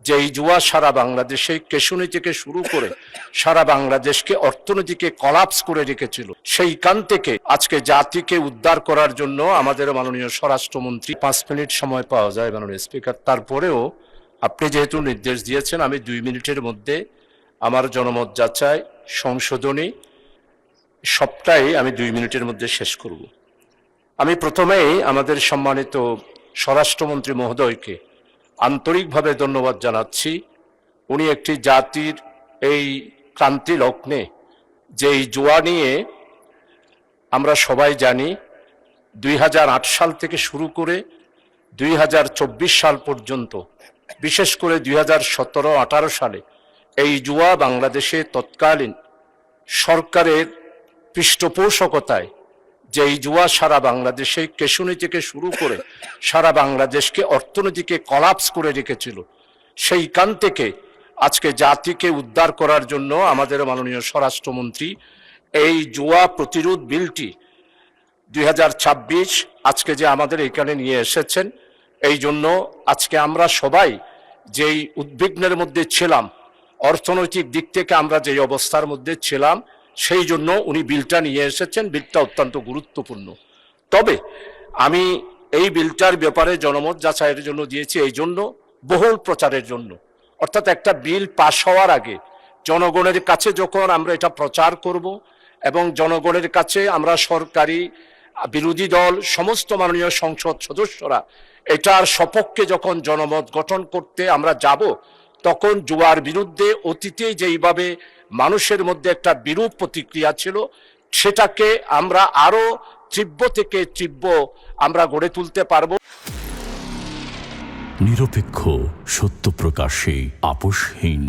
যে এই জুয়া সারা বাংলাদেশে কেশুনি থেকে শুরু করে সারা বাংলাদেশকে অর্থনীতিকে কলাপস করে রেখেছিল, সেইখান থেকে আজকে জাতিকে উদ্ধার করার জন্য আমাদের মাননীয় স্বরাষ্ট্রমন্ত্রী 5 মিনিট সময় পাওয়া যায় মাননীয় স্পিকার। তারপরেও আপনি যেহেতু নির্দেশ দিয়েছেন, আমি 2 মিনিটের মধ্যে আমার জনমত যাচাই সংশোধনী সবটাই আমি 2 মিনিটের মধ্যে শেষ করব। আমি প্রথমেই আমাদের সম্মানিত স্বরাষ্ট্রমন্ত্রী মহোদয়কে আন্তরিকভাবে ধন্যবাদ জানাচ্ছি। উনি একটি জাতির এই ক্রান্তি লগ্নে যে এই জুয়া নিয়ে আমরা সবাই জানি 2008 সাল থেকে শুরু করে 2024 সাল পর্যন্ত, বিশেষ করে 2017-18 সালে এই জুয়া বাংলাদেশে তৎকালীন সরকারের পৃষ্ঠপোষকতায় যে এই জুয়া সারা বাংলাদেশে কেশুনি থেকে শুরু করে সারা বাংলাদেশকে অর্থনীতিকে কলাপস করে রেখেছিল, সেইখান থেকে আজকে জাতিকে উদ্ধার করার জন্য আমাদের মাননীয় স্বরাষ্ট্রমন্ত্রী এই জুয়া প্রতিরোধ বিলটি 2026 আজকে যে আমাদের এখানে নিয়ে এসেছেন, এই জন্য আজকে আমরা সবাই যেই উদ্বিগ্নের মধ্যে ছিলাম, অর্থনৈতিক দিক থেকে আমরা যেই অবস্থার মধ্যে ছিলাম, সেই জন্য উনি বিলটা নিয়ে এসেছেন। বিলটা অত্যন্ত গুরুত্বপূর্ণ। তবে আমি এই বিলটার ব্যাপারে জনমত যাচাইয়ের জন্য দিয়েছি এই জন্য, বহুল প্রচারের জন্য। অর্থাৎ একটা বিল পাশ হওয়ার আগে জনগণের কাছে যখন আমরা এটা প্রচার করব এবং জনগণের কাছে আমরা সরকারি বিরোধী দল সমস্ত মাননীয় সংসদ সদস্যরা এটার সপক্ষে যখন জনমত গঠন করতে আমরা যাব, তখন জুয়ার বিরুদ্ধে অতীতে যেইভাবে মানুষের মধ্যে একটা বিরূপ প্রতিক্রিয়া ছিল, সেটাকে আমরা আরো তীব্র থেকে তীব্র আমরা গড়ে তুলতে পারবো। নিরপেক্ষ, সত্য প্রকাশে আপোষহীন।